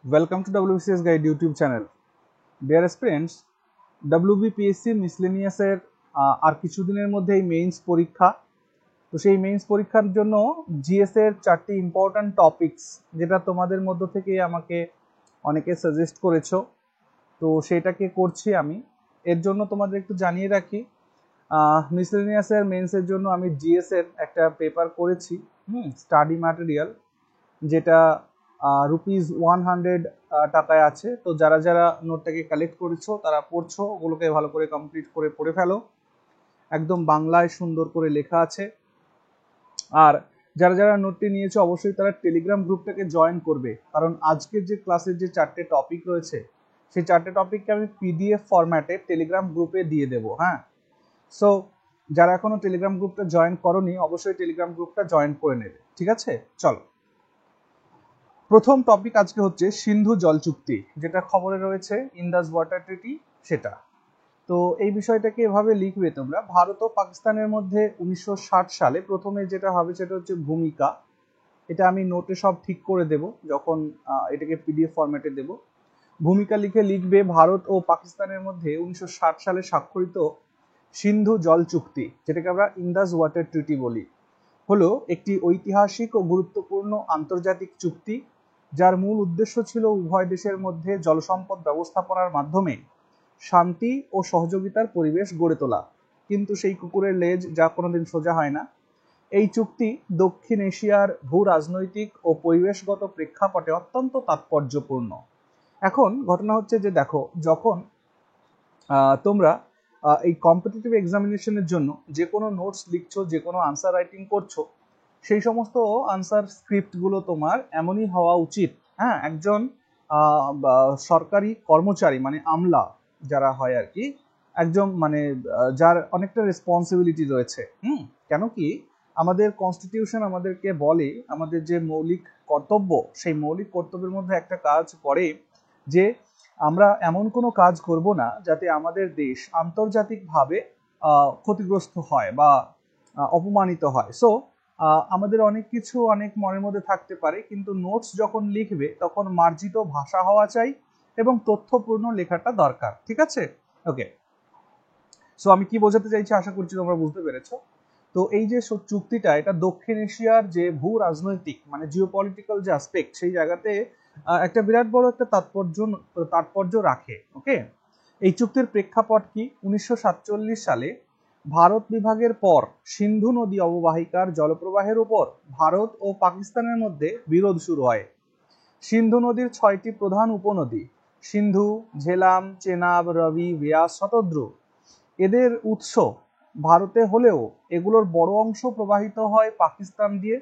Welcome to WBCS Guide YouTube channel. Dear aspirants, WBPSC miscellaneous এর আর কিছুদিনের মধ্যেই means পরীক্ষা। তো সেই মেইনস পরীক্ষার জন্য জিএস এর 4টি ইম্পর্ট্যান্ট টপিকস যেটা তোমাদের মধ্য থেকে আমাকে অনেকে সাজেস্ট করেছো, তো সেটাকে করছি আমি। এর জন্য তোমাদের একটু জানিয়ে রাখি, মিসলেনিয়াস এর মেইনসের জন্য আমি জিএস এর একটা পেপার করেছি, স্টাডি ম্যাটেরিয়াল, যেটা ₹100 টাকায় আছে। তো যারা যারা নোটটাকে কালেক্ট করেছো তারা পড়ছো, ওগুলোকে ভালো করে কমপ্লিট করে পড়ে ফেলো। একদম বাংলায় সুন্দর করে লেখা আছে। আর যারা যারা নোটটি নিয়েছো অবশ্যই তারা টেলিগ্রাম গ্রুপটাকে জয়েন করবে, কারণ আজকের যে ক্লাসের যে 4টে টপিক রয়েছে সেই 4টে টপিককে আমি পিডিএফ ফরম্যাটে টেলিগ্রাম গ্রুপে দিয়ে দেবো। হ্যাঁ, সো যারা এখনো টেলিগ্রাম গ্রুপটা জয়েন করোনি অবশ্যই টেলিগ্রাম গ্রুপটা জয়েন করে নেবে, ঠিক আছে? চলো, প্রথম টপিক আজকে হচ্ছে সিন্ধু জল চুক্তি, যেটা খবরে রয়েছে ইন্দাস ওয়াটার ট্রিটি, সেটা। তো এই বিষয়টাকে এভাবে লিখবে তোমরা, ভারত ও পাকিস্তানের মধ্যে 1960 সালে প্রথমে যেটা হবে সেটা হচ্ছে ভূমিকা। এটা আমি নোটে সব ঠিক করে দেব যখন এটাকে পিডিএফ ফরম্যাটে দেব। ভূমিকা লিখে লিখবে ভারত ও পাকিস্তানের মধ্যে 1960 সালে স্বাক্ষরিত সিন্ধু জল চুক্তি, যেটাকে আমরা ইন্দাস ওয়াটার ট্রিটি বলি, হলো একটি ঐতিহাসিক ও গুরুত্বপূর্ণ আন্তর্জাতিক চুক্তি, যার মূল উদ্দেশ্য ছিল উভয় দেশের মধ্যে জলসম্পদ ব্যবস্থাপনার মাধ্যমে শান্তি ও সহযোগিতার পরিবেশ গড়ে তোলা। কিন্তু সেই কুকুরের লেজ যা কোনোদিন সোজা হয় না। এই চুক্তি দক্ষিণ এশিয়ার ভূ রাজনৈতিক ও পরিবেশগত প্রেক্ষাপটে অত্যন্ত তাৎপর্যপূর্ণ। এখন ঘটনা হচ্ছে যে দেখো, যখন তোমরা এই কম্পিটিটিভ এক্সামিনেশনের জন্য যে কোনো নোটস লিখছো, যে কোনো আনসার রাইটিং করছো, সেই সমস্ত আনসার স্ক্রিপ্টগুলো তোমার এমনই হওয়া উচিত। হ্যাঁ, একজন সরকারি কর্মচারী মানে আমলা যারা হয় আর কি, একজন মানে যার অনেকটা রেসপন্সিবিলিটি রয়েছে। কেন কি, আমাদের কনস্টিটিউশন আমাদেরকে বলে আমাদের যে মৌলিক কর্তব্য, সেই মৌলিক কর্তব্যের মধ্যে একটা কাজ পড়ে যে আমরা এমন কোনো কাজ করব না যাতে আমাদের দেশ আন্তর্জাতিকভাবে ক্ষতিগ্রস্ত হয় বা অপমানিত হয়। সো আমাদের অনেক কিছু অনেক মনের মধ্যে থাকতে পারে, কিন্তু নোটস যখন লিখবে তখন মার্জিত ভাষা হওয়া চাই এবং তথ্যপূর্ণ লেখাটা দরকার, ঠিক আছে? ওকে, সো আমি কি বোঝাতে চাইছি আশা করছি তোমরা বুঝতে পেরেছো। তো এই যে চুক্তিটা, এটা দক্ষিণ এশিয়ার যে ভূ রাজনৈতিক মানে জিওপলিটিক্যাল যে অ্যাসপেক্ট, সেই জায়গাতে একটা বিরাট বড় একটা তাৎপর্য রাখে। ওকে, এই চুক্তির প্রেক্ষাপট কি, 1947 সালে ভারত বিভাগের পর সিন্ধু নদী অববাহিকার জলপ্রবাহের উপর ভারত ও পাকিস্তানের মধ্যে বিরোধ শুরু হয়। সিন্ধু নদীর 6টি প্রধান উপনদী সিন্ধু, ঝেলাম, চেনাব, রবি, ব্যাস, শতদ্রু, এদের উৎস ভারতে হলেও এগুলোর বড় অংশ প্রবাহিত হয় পাকিস্তান দিয়ে।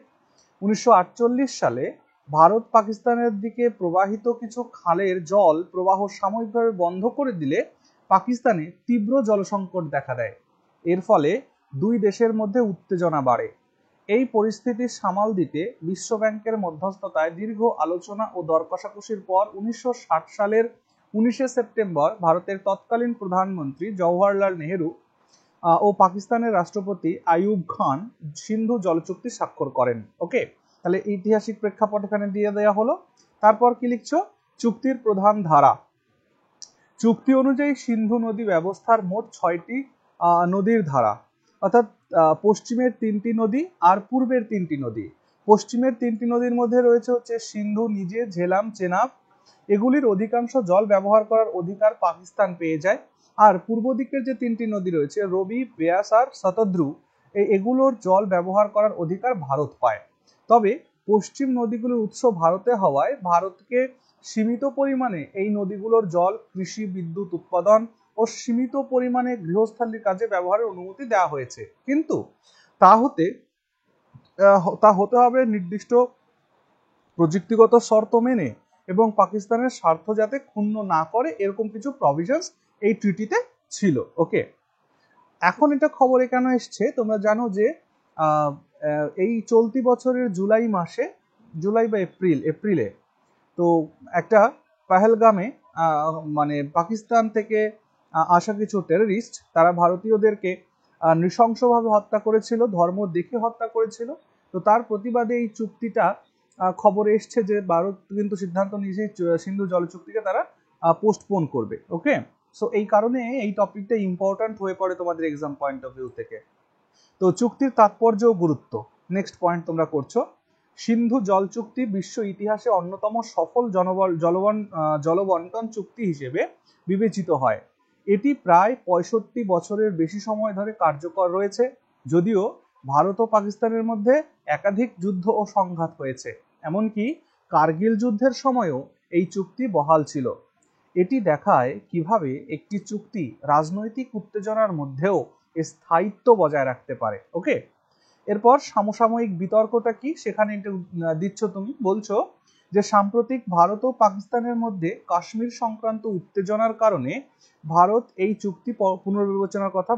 1948 সালে ভারত পাকিস্তানের দিকে প্রবাহিত কিছু খালের জল প্রবাহ সাময়িকভাবে বন্ধ করে দিলে পাকিস্তানে তীব্র জলসংকট দেখা দেয়। এর ফলে দুই দেশের মধ্যে উত্তেজনা বাড়ে। এই পরিস্থিতি সামাল দিতে বিশ্ব ব্যাংকের মধ্যস্থতায় দীর্ঘ আলোচনা ও দর কষাকষির পর 1960 সালের 19শে সেপ্টেম্বর ভারতের তৎকালীন প্রধানমন্ত্রী জওহরলাল নেহেরু ও পাকিস্তানের রাষ্ট্রপতি আইয়ুব খান সিন্ধু জল চুক্তি স্বাক্ষর করেন। ওকে, তাহলে ঐতিহাসিক প্রেক্ষাপট এখানে দিয়ে দেওয়া হলো। তারপর কি লিখছো, চুক্তির প্রধান ধারা। চুক্তি অনুযায়ী সিন্ধু নদী ব্যবস্থার মোট 6টি নদীর ধারা, অর্থাৎ পশ্চিমের 3টি নদী আর পূর্বের 3টি নদী। পশ্চিমের 3টি নদীর মধ্যে রয়েছে হচ্ছে সিন্ধু নিজে, ঝেলাম, চেনাব। এগুলির অধিকাংশ জল ব্যবহার করার অধিকার পাকিস্তান পেয়ে যায়। আর পূর্ব দিকের যে 3টি নদী রয়েছে রবি, ব্যাস আর শতদ্রু, এগুলোর জল ব্যবহার করার অধিকার ভারত পায়। তবে পশ্চিম নদীগুলোর উৎস ভারতে হওয়ায় ভারতকে সীমিত পরিমাণে এই নদীগুলোর জল কৃষি, বিদ্যুৎ উৎপাদন ও সীমিত পরিমাণে গৃহস্থালির কাজে ব্যবহারের অনুমতি দেওয়া হয়েছে, কিন্তু তা হতে হবে নির্দিষ্ট প্রযুক্তিগত শর্ত মেনে এবং পাকিস্তানের স্বার্থ যাতে ক্ষুণ্ণ না করে, এরকম কিছু প্রভিশনস এই ট্রিটিতে ছিল। ওকে, এখন এটা খবরে কেন এসছে তোমরা জানো যে এই চলতি বছরের জুলাই মাসে, জুলাই বা এপ্রিলে তো একটা পাহেলগামে মানে পাকিস্তান থেকে আসা কিছু টেররিস্ট, তারা ভারতীয়দেরকে নৃশংসভাবে হত্যা করেছিল, ধর্ম দেখে হত্যা করেছিল। তো তার প্রতিবাদে এই চুক্তিটা খবরে এসছে যে ভারত কিন্তু সিদ্ধান্ত নিয়েছে সিন্ধু জল চুক্তিকে তারা পোস্টপোন করবে। ওকে, সো এই কারণে এই টপিকটা ইম্পর্ট্যান্ট হয়ে পড়ে তোমাদের এক্সাম পয়েন্ট অফ ভিউ থেকে। তো চুক্তির তাৎপর্য ও গুরুত্ব, নেক্সট পয়েন্ট তোমরা করছো। সিন্ধু জল চুক্তি বিশ্ব ইতিহাসে অন্যতম সফল জলবন্টন চুক্তি হিসেবে বিবেচিত হয়। এটি প্রায় 65 বছরের বেশি সময় ধরে কার্যকর রয়েছে, যদিও ভারত ও পাকিস্তানের মধ্যে একাধিক যুদ্ধ ও সংঘাত হয়েছে। এমনকি কার্গিল যুদ্ধের সময়ও এই চুক্তি বহাল ছিল। এটি দেখায় কিভাবে একটি চুক্তি রাজনৈতিক উত্তেজনার মধ্যেও স্থায়িত্ব বজায় রাখতে পারে। ওকে, এরপর সমসাময়িক বিতর্কটা কি সেখানে দিচ্ছ তুমি, বলছো যে সাম্প্রতিক ভারত ও পাকিস্তানের মধ্যে কাশ্মীর সংক্রান্ত উত্তেজনার কারণে ভারত এই চুক্তি পুনর্বিবেচনার কথা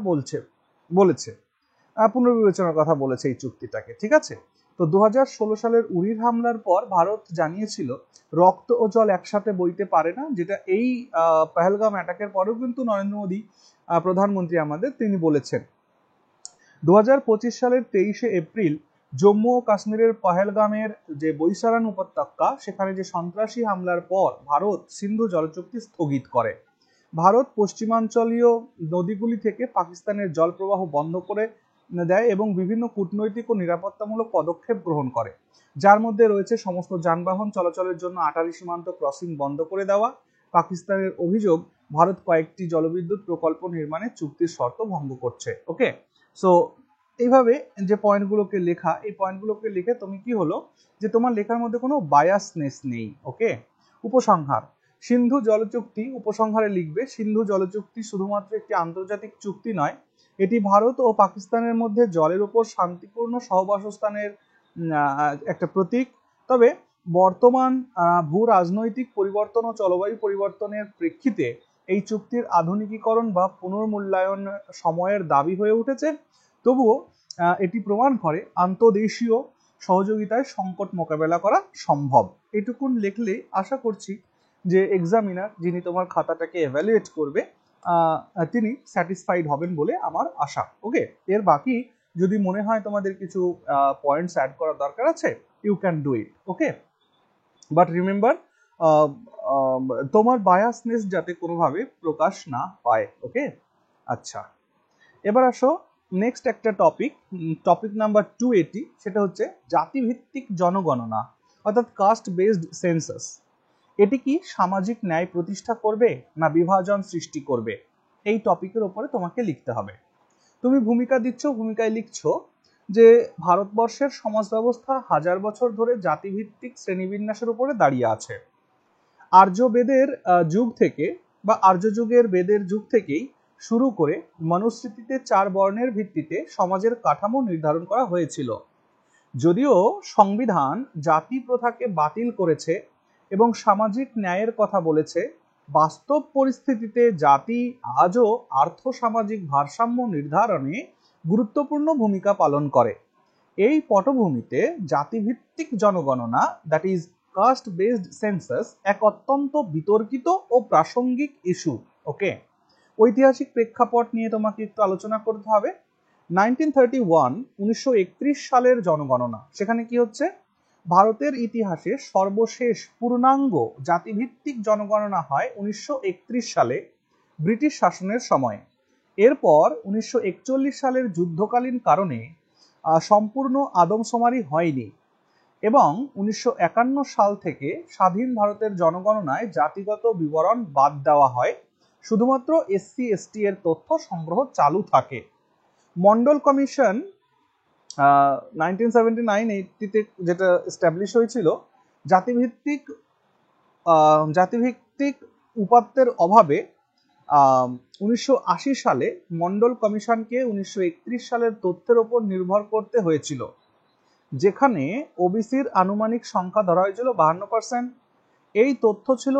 বলেছে এই চুক্তিটাকে। ঠিক আছে, তো 2016 সালের উরির হামলার পর ভারত জানিয়েছিল রক্ত ও জল একসাথে বইতে পারে না, যেটা এই পহেলগাম অ্যাটাকের পরেও কিন্তু নরেন্দ্র মোদী প্রধানমন্ত্রী আমাদের তিনি বলেছেন। 2025 সালের 23শে এপ্রিল জম্মু ও কাশ্মীরের পহেলগামের যে বৈশারান উপত্যকা, সেখানে যে সন্ত্রাসী হামলার পর ভারত সিন্ধু জলচুক্তি স্থগিত করে। ভারত পশ্চিমাঞ্চলীয় নদীগুলি থেকে পাকিস্তানের জল প্রবাহ বন্ধ করে দেয় এবং বিভিন্ন কূটনৈতিক ও নিরাপত্তামূলক পদক্ষেপ গ্রহণ করে, যার মধ্যে রয়েছে সমস্ত যানবাহন চলাচলের জন্য আটারি সীমান্ত ক্রসিং বন্ধ করে দেওয়া। পাকিস্তানের অভিযোগ ভারত কয়েকটি জলবিদ্যুৎ প্রকল্প নির্মাণে চুক্তির শর্ত ভঙ্গ করছে। ওকে, সো এইভাবে যে পয়েন্টগুলোকে লেখা, এই পয়েন্টগুলোকে লিখে তুমি কি হলো যে তোমার লেখার মধ্যে কোনো বায়াসনেস নেই। ওকে, উপসংহার, সিন্ধু জলচুক্তি উপসংহারে লিখবে সিন্ধু জলচুক্তি শুধুমাত্র একটি আন্তর্জাতিক চুক্তি নয়, এটি ভারত ও পাকিস্তানের মধ্যে জলের উপর শান্তিপূর্ণ সহবাসস্থানের একটা প্রতীক। তবে বর্তমান ভূ রাজনৈতিক পরিবর্তন ও জলবায়ু পরিবর্তনের প্রেক্ষিতে এই চুক্তির আধুনিকীকরণ বা পুনর্মূল্যায়ন সময়ের দাবি হয়ে উঠেছে। তবুও এটি প্রমাণ করে আন্তঃদেশীয় সহযোগিতায় সংকট মোকাবেলা করা সম্ভব। এটুকুন লিখলে আশা করছি যে এক্সামিনার যিনি তোমার খাতাটাকে এভ্যালুয়েট করবে তিনি স্যাটিসফাইড হবেন বলে আমার আশা। ওকে, এর বাকি যদি মনে হয় তোমাদের কিছু পয়েন্টস অ্যাড করার দরকার আছে, you can do it. Okay, but remember তোমার বায়াসনেস যাতে কোনোভাবে প্রকাশ না পায়। ওকে, আচ্ছা, এবার আসো নেক্সট একটা টপিক নাম্বার 280, সেটা হচ্ছে জাতিভিত্তিক জনগণনা অর্থাৎ কাস্ট বেসড সেন্সাস। এটি কি সামাজিক ন্যায় প্রতিষ্ঠা করবে না বিভাজন সৃষ্টি করবে? এই টপিকের উপরে তোমাকে লিখতে হবে। তুমি ভূমিকা দিচ্ছ, ভূমিকায় লিখছো যে ভারতবর্ষের সমাজ ব্যবস্থা হাজার বছর ধরে জাতিভিত্তিক শ্রেণীবিন্যাসের উপরে দাঁড়িয়ে আছে। আর্য বেদের যুগ থেকে বা আর্য যুগের বেদের যুগ থেকেই শুরু করে মনুস্মৃতিতে 4 বর্ণের ভিত্তিতে সমাজের কাঠামো নির্ধারণ করা হয়েছিল। যদিও সংবিধান জাতি প্রথাকে বাতিল করেছে এবং সামাজিক ন্যায়ের কথা বলেছে, বাস্তব পরিস্থিতিতে জাতি আজও আর্থ-সামাজিক ভারসাম্য নির্ধারণে গুরুত্বপূর্ণ ভূমিকা পালন করে। এই পটভূমিতে জাতিভিত্তিক জনগণনা, that is caste based census, এক অত্যন্ত বিতর্কিত ও প্রাসঙ্গিক ইস্যু। ওকে, ঐতিহাসিক প্রেক্ষাপট নিয়ে তোমাকে একটু আলোচনা করতে হবে। 1931 সালের জনগণনা, সেখানে কি হচ্ছে, ভারতের ইতিহাসে সর্বশেষ পূর্ণাঙ্গ জাতিভিত্তিক জনগণনা হয় 1931 সালে ব্রিটিশ শাসনের সময়। এরপর 1941 সালের যুদ্ধকালীন কারণে সম্পূর্ণ আদমশুমারি হয়নি এবং 1951 সাল থেকে স্বাধীন ভারতের জনগণনায় জাতিগত বিবরণ বাদ দেওয়া হয়, শুধুমাত্র SC ST এর তথ্য সংগ্রহ চালু থাকে। মন্ডল কমিশন 1979-80 যেটা এস্টাবলিশ হয়েছিল, জাতিভিত্তিক উপাত্তের অভাবে 1980 সালে মন্ডল কমিশনকে 1931 সালের তথ্যের উপর নির্ভর করতে হয়েছিল, যেখানে ওবিসির আনুমানিক সংখ্যা ধরা হয়েছিল 52%। এই তথ্য ছিল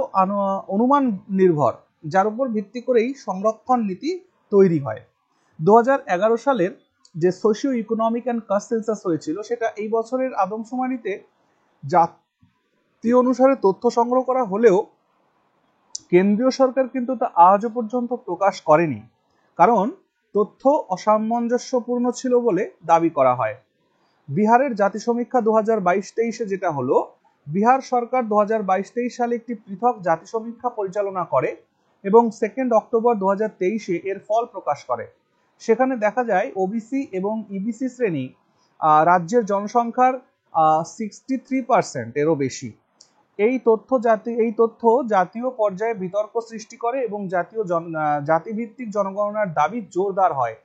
অনুমান নির্ভর, যার উপর ভিত্তি করেই সংরক্ষণ নীতি তৈরি হয়। 2011 সালের যে socio economic and caste census হয়েছিল, সেটা এই বছরের আদমশুমারিতে জাতি অনুসারে তথ্য সংগ্রহ করা হলেও কেন্দ্রীয় সরকার কিন্তু তা আজও পর্যন্ত প্রকাশ করেনি, কারণ তথ্য অসামঞ্জস্যপূর্ণ ছিল বলে দাবি করা হয়। বিহারের জাতি সমীক্ষা 2022-23 যেটা হলো, বিহার সরকার 2022-23 সালে একটি পৃথক জাতি সমীক্ষা পরিচালনা করে এবং 2 অক্টোবর 2023 এর ফল প্রকাশ করে। সেখানে দেখা যায় ওবিসি এবং ইবিসি শ্রেণী রাজ্যের জনসংখ্যার 63% এরও বেশি। এই তথ্য জাতীয় পর্যায়ে বিতর্ক সৃষ্টি করে এবং জাতিভিত্তিক জনগণনার দাবি জোরদার হয়।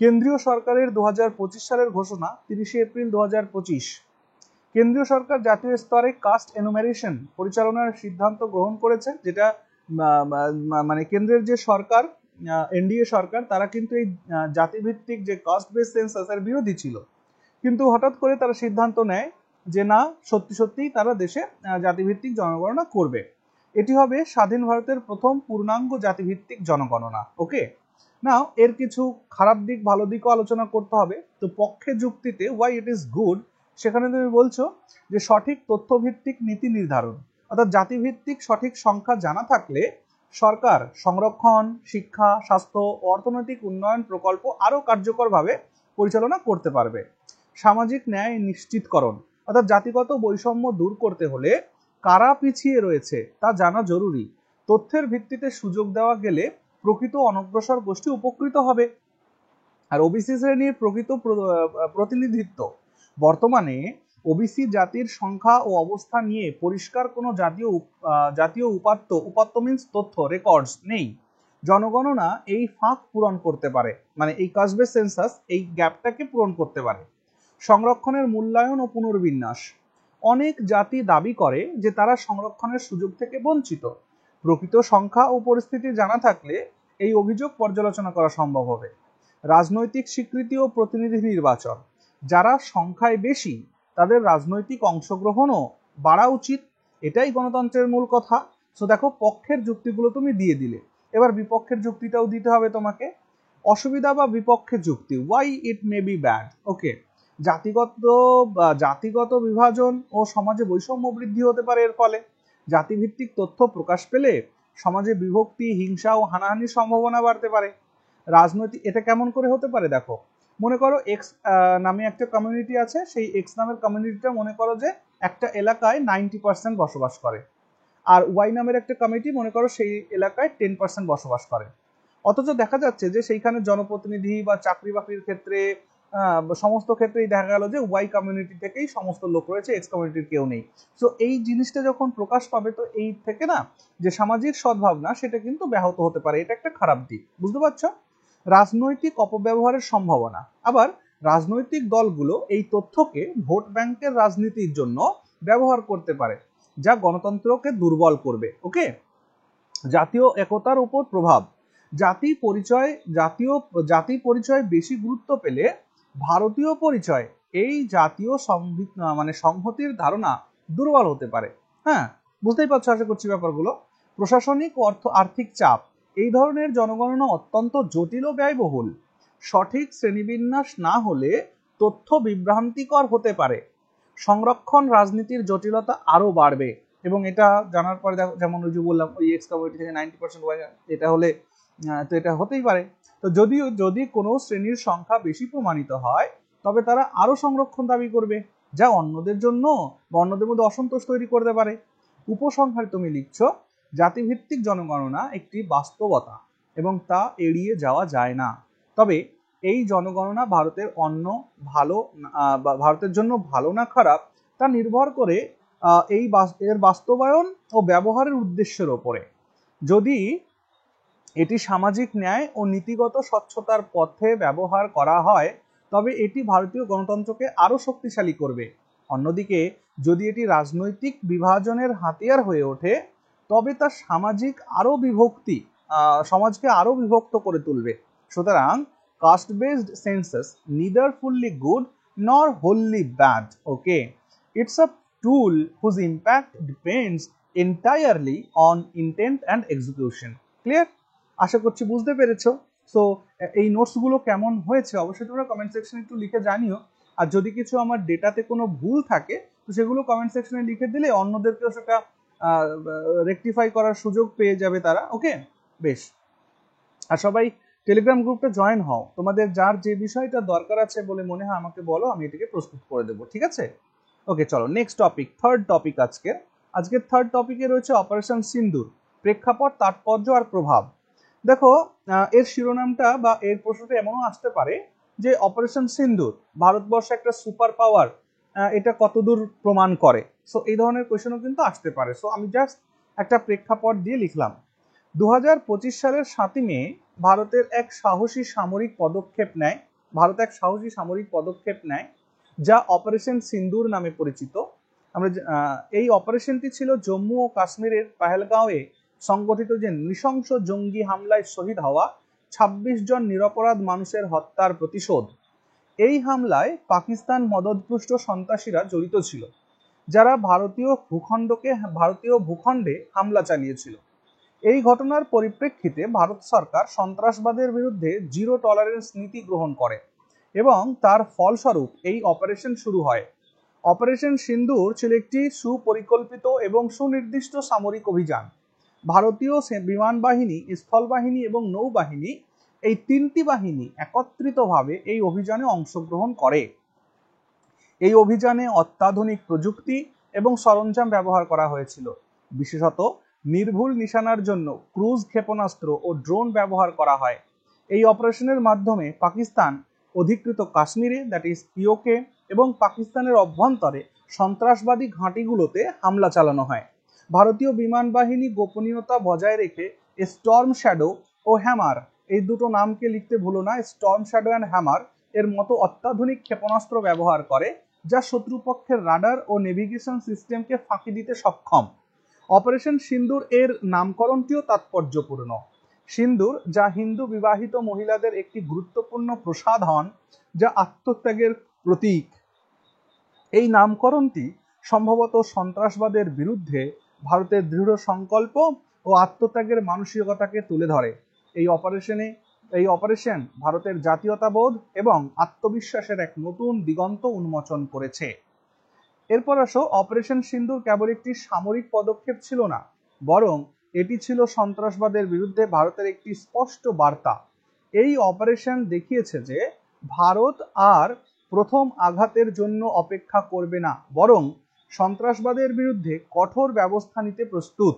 কেন্দ্রীয় সরকারের 2025 সালের ঘোষণা 30 এপ্রিল 2025। কেন্দ্রীয় সরকার জাতীয় স্তরে কাস্ট এনুমেরেশন পরিচালনার সিদ্ধান্ত গ্রহণ করেছে, যেটা মানে কেন্দ্রের যে সরকার, এনডিএ সরকার, তারা কিন্তু এই জাতিভিত্তিক যে কাস্ট বেস সেন্সাস এর বিরোধী ছিল, কিন্তু হঠাৎ করে তারা সিদ্ধান্ত নেয় যে না, সত্যি সত্যিই তারা দেশে জাতিভিত্তিক জনগণনা করবে। এটি হবে স্বাধীন ভারতের প্রথম পূর্ণাঙ্গ জাতিভিত্তিক জনগণনা। ওকে, নাও এর কিছু খারাপ দিক ভালো দিকও আলোচনা করতে হবে। তো পক্ষে যুক্তিতে ওয়াই ইট ইজ গুড, সেখানে তুমি বলছো যে সঠিক তথ্যভিত্তিক নীতি নির্ধারণ, অর্থাৎ জাতিভিত্তিক সঠিক সংখ্যা জানা থাকলে সরকার সংরক্ষণ, শিক্ষা, স্বাস্থ্য ও অর্থনৈতিক উন্নয়ন প্রকল্প আরও কার্যকরভাবে পরিচালনা করতে পারবে। সামাজিক ন্যায় নিশ্চিতকরণ, অর্থাৎ জাতিগত বৈষম্য দূর করতে হলে কারা পিছিয়ে রয়েছে তা জানা জরুরি। তথ্যের ভিত্তিতে সুযোগ দেওয়া গেলে প্রকৃত অনগ্রসর গোষ্ঠী উপকৃত হবে। আর ওবিসি শ্রেণীর প্রকৃত প্রতিনিধিত্ব, বর্তমানে ওবিসি জাতির সংখ্যা ও অবস্থা নিয়ে পরিষ্কার কোনো জাতীয় উপাত্ত মিন্স তথ্য রেকর্ডস নেই। জনগণনা এই ফাঁক পূরণ করতে পারে, মানে এই কাস্ট বেস সেন্সাস এই গ্যাপটাকে পূরণ করতে পারে। সংরক্ষণের মূল্যায়ন ও পুনর্বিন্যাস, অনেক জাতি দাবি করে যে তারা সংরক্ষণের সুযোগ থেকে বঞ্চিত। প্রকৃত সংখ্যা ও পরিস্থিতি জানা থাকলে এই অভিযোগ পর্যালোচনা করা সম্ভব হবে। রাজনৈতিক স্বীকৃতি ও প্রতিনিধি নির্বাচন, যারা সংখ্যায় বেশি তাদের রাজনৈতিক অংশগ্রহণও বাড়া উচিত, এটাই গণতন্ত্রের মূল কথা। সো দেখো, পক্ষের যুক্তিগুলো তুমি দিয়ে দিলে, এবার বিপক্ষের যুক্তিটাও দিতে হবে তোমাকে। অসুবিধা বা বিপক্ষের যুক্তি, why it may be bad. Okay, জাতিগত বিভাজন ও সমাজে বৈষম্য বৃদ্ধি হতে পারে এর ফলে। জাতিভিত্তিক তথ্য প্রকাশ পেলে সমাজে বিভক্তি, হিংসা ও হানাহানির সম্ভাবনা বাড়তে পারে। রাজনৈতিক, এটা কেমন করে হতে পারে দেখো, মনে করো এক্স নামে একটা কমিউনিটি আছে, সেই এক্স নামের কমিউনিটিটা মনে করো যে একটা এলাকায় 90% বসবাস করে, আর ওয়াই নামের একটা কমিটি মনে করো সেই এলাকায় 10% বসবাস করে। অথচ দেখা যাচ্ছে যে সেইখানে জনপ্রতিনিধি বা চাকরি বাকরির ক্ষেত্রে সমস্ত ক্ষেত্রেই দেখা গেল যে ওয়াই কমিউনিটি থেকেই সমস্ত লোক রয়েছে, এক্স কমিউনিটির কেউ নেই। সো এই জিনিসটা যখন প্রকাশ পাবে, তো এই থেকে না যে সামাজিক সদ্ভাবনা সেটা কিন্তু ব্যাহত হতে পারে, এটা একটা খারাপ দিক, বুঝতে পারছো? রাজনৈতিক অপব্যবহারের সম্ভাবনা, আবার রাজনৈতিক দলগুলো এই তথ্যকে ভোট ব্যাংকের রাজনীতির জন্য ব্যবহার করতে পারে, যা গণতন্ত্রকে দুর্বল করবে। ওকে, জাতীয় একতার উপর প্রভাব, জাতি পরিচয় বেশি গুরুত্ব পেলে ভারতীয় পরিচয়, এই জাতীয় সংহতির ধারণা দুর্বল হতে পারে। হ্যাঁ, বুঝতেই পারছো আশা করছি ব্যাপারগুলো। প্রশাসনিক ও আর্থিক চাপ, এই ধরনের জনগণনা অত্যন্ত জটিল ও ব্যয়বহুল। সঠিক শ্রেণীবিন্যাস না হলে তথ্য বিভ্রান্তিকর হতে পারে। সংরক্ষণ রাজনীতির জটিলতা আরো বাড়বে, এবং এটা জানার পরে দেখো, যেমন ওই যে বললাম, ওই এক্স কমিউনিটি থেকে 90% এটা হলে তো এটা হতেই পারে। তো যদি কোনো শ্রেণীর সংখ্যা বেশি প্রমাণিত হয়, তবে তারা আরো সংরক্ষণ দাবি করবে, যা অন্যদের জন্য বা অন্যদের মধ্যে অসন্তোষ তৈরি করতে পারে। উপসংহারে তুমি লিখছো, জাতিভিত্তিক জনগণনা একটি বাস্তবতা এবং তা এড়িয়ে যাওয়া যায় না। তবে এই জনগণনা ভারতের জন্য ভালো না খারাপ তা নির্ভর করে এর বাস্তবায়ন ও ব্যবহারের উদ্দেশ্যের ওপরে। যদি এটি সামাজিক ন্যায় ও নীতিগত স্বচ্ছতার পথে ব্যবহার করা হয়, তবে এটি ভারতীয় গণতন্ত্রকে আরো শক্তিশালী করবে। অন্যদিকে যদি এটি রাজনৈতিক বিভাজনের হাতিয়ার হয়ে ওঠে, তবে তা সমাজকে আরো বিভক্ত করে তুলবে। সুতরাং caste based census neither fully good nor wholly bad. Okay, it's a tool whose impact depends entirely on intent and execution. Clear? আশা করছি বুঝতে পেরেছো। সো এই নোটসগুলো কেমন হয়েছে অবশ্যই তোমরা কমেন্ট সেকশনে একটু লিখে জানিও। আর যদি কিছু আমার ডেটাতে কোনো ভুল থাকে, তো সেগুলো কমেন্ট সেকশনে লিখে দিলে অন্যদেরকেও সেটা রেকটিফাই করার সুযোগ পেয়ে যাবে তারা। ওকে, বেশ। আর সবাই টেলিগ্রাম গ্রুপটা জয়েন হও, তোমাদের যার যে বিষয়টা দরকার আছে বলে মনে হয় আমাকে বলো, আমি এটাকে প্রস্তুত করে দেবো, ঠিক আছে? ওকে, চলো নেক্সট টপিক, থার্ড টপিক আজকের থার্ড টপিকে রয়েছে অপারেশন সিন্দুর, প্রেক্ষাপট, তাৎপর্য আর প্রভাব। দেখো, এর শিরোনামটা বা এর প্রশ্নটা এমনও আসতে পারে যে অপারেশন সিন্দুর ভারতবর্ষ একটা সুপার পাওয়ার, এটা কতদূর প্রমাণ করে। সো এই ধরনের কোয়েশনও কিন্তু আসতে পারে। সো আমি জাস্ট একটা প্রেক্ষাপট দিয়ে লিখলাম। 2025 সালের 7ই মে ভারতের এক সাহসী সামরিক পদক্ষেপ নেয় যা অপারেশন সিন্দুর নামে পরিচিত। এই অপারেশনটি ছিল জম্মু ও কাশ্মীরের পহেলগাঁওয়ে সংগঠিত যে নৃশংস জঙ্গি হামলায় শহীদ হওয়া 26 জন নিরপরাধ মানুষের হত্যার প্রতিশোধ। এই হামলায় পাকিস্তান মদদপুষ্ট সন্ত্রাসীরা জড়িত ছিল, যারা ভারতীয় ভূখণ্ডে হামলা চালিয়েছিল। এই ঘটনার পরিপ্রেক্ষিতে ভারত সরকার সন্ত্রাসবাদের বিরুদ্ধে জিরো টলারেন্স নীতি গ্রহণ করে এবং তার ফলস্বরূপ এই অপারেশন শুরু হয়। অপারেশন সিন্দুর ছিল একটি সুপরিকল্পিত এবং সুনির্দিষ্ট সামরিক অভিযান। ভারতীয় বিমান বাহিনী, স্থল বাহিনী এবং নৌবাহিনী, এই তিনটি বাহিনী একত্রিতভাবে এই অভিযানে অংশগ্রহণ করে। এই অভিযানে অত্যাধুনিক প্রযুক্তি এবং সরঞ্জাম ব্যবহার করা হয়েছিল। বিশেষত নির্ভুল নিশানার জন্য ক্রুজ ক্ষেপণাস্ত্র ও ড্রোন ব্যবহার করা হয়। এই অপারেশনের মাধ্যমে পাকিস্তান অধিকৃত কাশ্মীরে, দ্যাট ইজ পিওকে, এবং পাকিস্তানের অভ্যন্তরে সন্ত্রাসবাদী ঘাঁটিগুলোতে হামলা চালানো হয়। ভারতীয় বিমান বাহিনী গোপনীয়তা বজায় রেখে স্টর্ম শ্যাডো ও হ্যামার, এই দুটো নামকে লিখতে ভুলো না, স্টর্ম শ্যাডো অ্যান্ড হ্যামার এর মতো অত্যাধুনিক ক্ষেপণাস্ত্র ব্যবহার করে, যা শত্রুপক্ষের রাডার ও নেভিগেশন সিস্টেমকে ফাঁকি দিতে সক্ষম। অপারেশন সিন্দুর এর নামকরণটিও তাৎপর্যপূর্ণ। সিন্দুর, যা হিন্দু বিবাহিত মহিলাদের একটি গুরুত্বপূর্ণ প্রসাধন যা আত্মত্যাগের প্রতীক, এই নামকরণটি সম্ভবত সন্ত্রাসবাদের বিরুদ্ধে ভারতের দৃঢ় সংকল্প ও আত্মত্যাগের মানসিকতাকে তুলে ধরে। এই অপারেশন ভারতের জাতীয়তাবোধ এবং আত্মবিশ্বাসের এক নতুন দিগন্ত উন্মোচন করেছে। এরপর আসো, অপারেশন সিন্দুর কেবল একটি সামরিক পদক্ষেপ ছিল না, বরং এটি ছিল সন্ত্রাসবাদের বিরুদ্ধে ভারতের একটি স্পষ্ট বার্তা। এই অপারেশন দেখিয়েছে যে ভারত আর প্রথম আঘাতের জন্য অপেক্ষা করবে না, বরং সন্ত্রাসবাদের বিরুদ্ধে কঠোর ব্যবস্থা নিতে প্রস্তুত।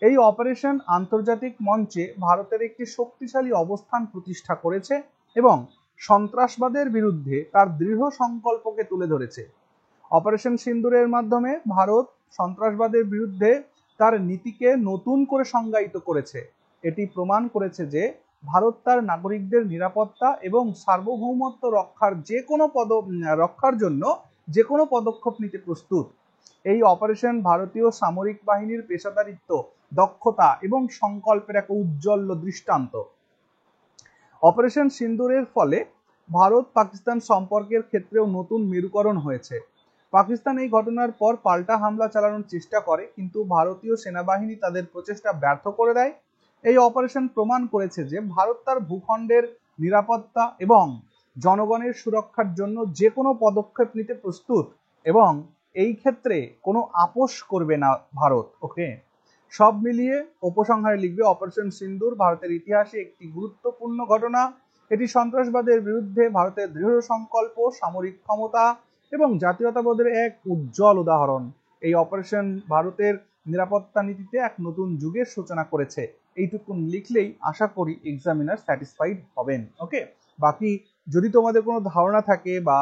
এই অপারেশন আন্তর্জাতিক মঞ্চে ভারতের একটি শক্তিশালী অবস্থান প্রতিষ্ঠা করেছে এবং সন্ত্রাসবাদের বিরুদ্ধে তার দৃঢ় সংকল্পকে তুলে ধরেছে। অপারেশন সিন্দুরের মাধ্যমে ভারত সন্ত্রাসবাদের বিরুদ্ধে তার নীতিকে নতুন করে সংজ্ঞায়িত করেছে। এটি প্রমাণ করেছে যে ভারত তার নাগরিকদের নিরাপত্তা এবং সার্বভৌমত্ব রক্ষার জন্য যে কোনো পদক্ষেপ নিতে প্রস্তুত। এই অপারেশন ভারতীয় সামরিক বাহিনীর পেশাদারিত্ব, দক্ষতা এবং সংকল্পের এক উজ্জ্বল দৃষ্টান্ত। অপারেশন সিন্দুরের ফলে ভারত পাকিস্তান সম্পর্কের ক্ষেত্রেও নতুন মেরুকরণ হয়েছে। পাকিস্তান এই ঘটনার পর পাল্টা হামলা চালানোর চেষ্টা করে, কিন্তু ভারতীয় সেনাবাহিনী তাদের প্রচেষ্টা ব্যর্থ করে দেয়। এই অপারেশন প্রমাণ করেছে যে ভারত তার ভূখণ্ডের নিরাপত্তা এবং জনগণের সুরক্ষার জন্য যে কোনো পদক্ষেপ নিতে প্রস্তুত এবং এই ক্ষেত্রে কোনো আপোষ করবে না ভারত। ওকে, সব মিলিয়ে উপসংহারে লিখবে, অপারেশন সিন্দুর ভারতের ইতিহাসে একটি গুরুত্বপূর্ণ ঘটনা। এটি সন্ত্রাসবাদের বিরুদ্ধে ভারতের দৃঢ় সংকল্প, সামরিক ক্ষমতা এবং জাতীয়তাবোধের এক উজ্জ্বল উদাহরণ। এই অপারেশন ভারতের নিরাপত্তা নীতিতে এক নতুন যুগের সূচনা করেছে। এইটুকুন লিখলেই আশা করি এক্সামিনার স্যাটিসফাইড হবেন। ওকে, বাকি যদি তোমাদের কোনো ধারণা থাকে বা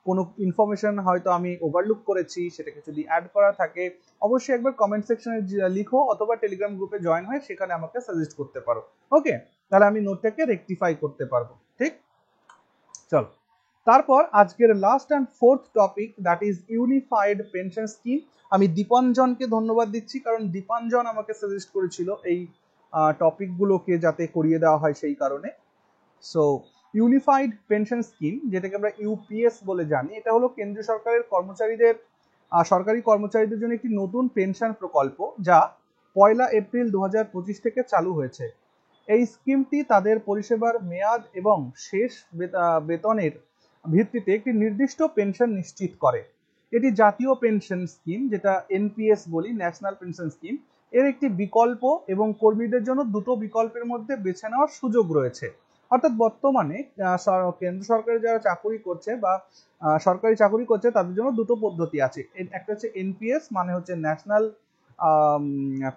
কোনো ইনফরমেশন হয়তো আমি ওভারলুক করেছি, সেটাকে যদি অ্যাড করা থাকে অবশ্যই একবার কমেন্ট সেকশনে লিখো, অথবা টেলিগ্রাম গ্রুপে জয়েন হয়ে সেখানে আমাকে সাজেস্ট করতে পারো। ওকে, তাহলে আমি নোটটাকে রেকটিফাই করতে পারবো। ঠিক, চলো তারপর আজকের last and fourth topic, that is unified pension scheme. আমি দীপাঞ্জনকে ধন্যবাদ দিচ্ছি, কারণ দীপাঞ্জন আমাকে সাজেস্ট করেছিল এই টপিকগুলোকে যাতে করিয়ে দেওয়া হয় সেই কারণে। সো ইউনিফাইড পেনশন স্কিম, যেটাকে আমরা ইউপিএস বলে জানি, এটা হলো কেন্দ্রীয় সরকারের সরকারি কর্মচারীদের জন্য একটি নতুন পেনশন প্রকল্প যা 1 এপ্রিল 2025 থেকে চালু হয়েছে। এই স্কিমটি তাদের পরিষেবার মেয়াদ এবং শেষ বেতনের ভিত্তিতে একটি নির্দিষ্ট পেনশন নিশ্চিত করে। এটি জাতীয় পেনশন স্কিম, যেটা এনপিএস বলি, ন্যাশনাল পেনশন স্কিম, এর একটি বিকল্প এবং কর্মীদের জন্য দুটো বিকল্পের মধ্যে বেছে নেওয়ার সুযোগ রয়েছে। অর্থাৎ বর্তমানে কেন্দ্র সরকারে যারা চাকরি করছে বা সরকারি চাকরি করছে তাদের জন্য দুটো পদ্ধতি আছে। একটা হচ্ছে এনপিএস, মানে হচ্ছে ন্যাশনাল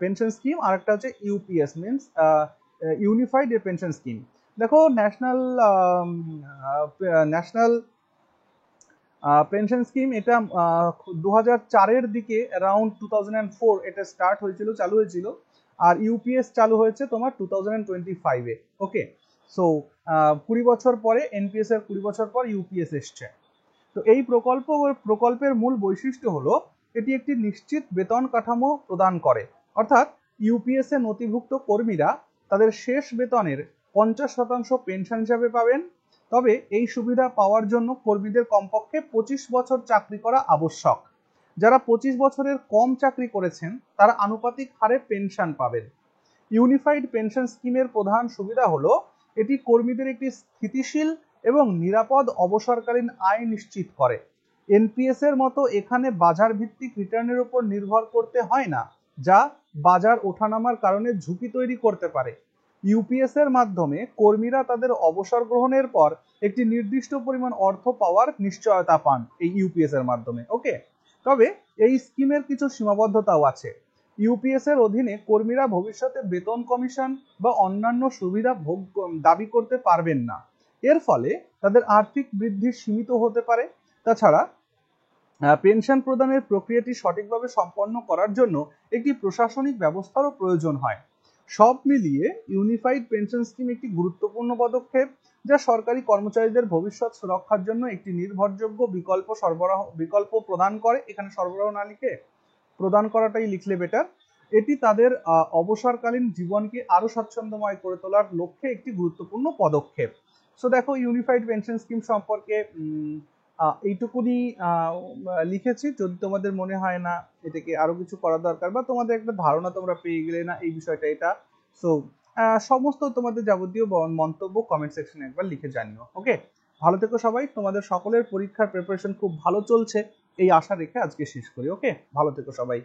পেনশন স্কিম, আর একটা হচ্ছে UPS, means unified pension scheme. দেখো ন্যাশনাল পেনশন স্কিম এটা 2004-এর দিকে অ্যারাউন্ড 2004 এটা স্টার্ট হয়েছিল, চালু হয়েছিল। আর ইউপিএস চালু হয়েছে তোমার 2025-এ। ওকে, সো 20 বছর পরে এনপিএস এর 20 বছর পর ইউপিএস এসছে। তো এই প্রকল্পের মূল বৈশিষ্ট্য হলো এটি একটি নিশ্চিত বেতন কাঠামো প্রদান করে। অর্থাৎ ইউপিএস এ নথিভুক্ত কর্মীরা তাদের শেষ বেতনের 50% পেনশন হিসাবে পাবেন। তবে এই সুবিধা পাওয়ার জন্য কর্মীদের কমপক্ষে 25 বছর চাকরি করা আবশ্যক। যারা 25 বছরের কম চাকরি করেছেন তারা আনুপাতিক হারে পেনশন পাবেন। ইউনিফাইড পেনশন স্কিমের প্রধান সুবিধা হলো এটি কর্মীদের একটি স্থিতিশীল এবং নিরাপদ অবসরকালীন আয় নিশ্চিত করে। এনপিএস এর মতো এখানে বাজার ভিত্তিক রিটার্নের উপর নির্ভর করতে হয় না, যা বাজার ওঠানামার কারণে ঝুঁকি তৈরি করতে পারে। ইউপিএস এর মাধ্যমে কর্মীরা তাদের অবসর গ্রহণের পর একটি নির্দিষ্ট পরিমাণ অর্থ পাওয়ার নিশ্চয়তা পান এই ইউপিএস এর মাধ্যমে। ওকে, তবে এই স্কিমের কিছু সীমাবদ্ধতাও আছে। ইউপিএস এর অধীনে কর্মীরা ভবিষ্যতে বেতন কমিশন বা অন্যান্য সুবিধা দাবি করতে পারবেন না। এর ফলে তাদের আর্থিক বৃদ্ধি সীমিত হতে পারে। তাছাড়া পেনশন প্রদানের প্রক্রিয়াটি সঠিকভাবে সম্পন্ন করার জন্য একটি প্রশাসনিক ব্যবস্থারও প্রয়োজন হয়। সব মিলিয়ে ইউনিফাইড পেনশন স্কিম একটি গুরুত্বপূর্ণ পদক্ষেপ, যা সরকারি কর্মচারীদের ভবিষ্যৎ সুরক্ষার জন্য একটি নির্ভরযোগ্য বিকল্প প্রদান করে। এখানে সরবরাহ না লিখে প্রদান করাটাই লিখলে বেটার। এটি তাদের অবসরকালীন জীবনকে আরো স্বাচ্ছন্দ্যময় করে তোলার লক্ষ্যে একটি গুরুত্বপূর্ণ পদক্ষেপ। সো দেখো, ইউনিফাইড পেনশন স্কিম সম্পর্কে এইটুকুনি লিখেছি। যদি তোমাদের মনে হয় না এটাকে আরো কিছু করা দরকার, বা তোমাদের একটা ধারণা তোমরা পেয়ে গেলে না এই বিষয়টা এটা, সো সমস্ত তোমাদের যাবতীয় মন্তব্য কমেন্ট সেকশনে একবার লিখে জানিও। ওকে, ভালো থেকো সবাই। তোমাদের সকলের পরীক্ষার প্রিপারেশন খুব ভালো চলছে এই আশা রেখে আজকে শেষ করি। ওকে, ভালো থেকো সবাই।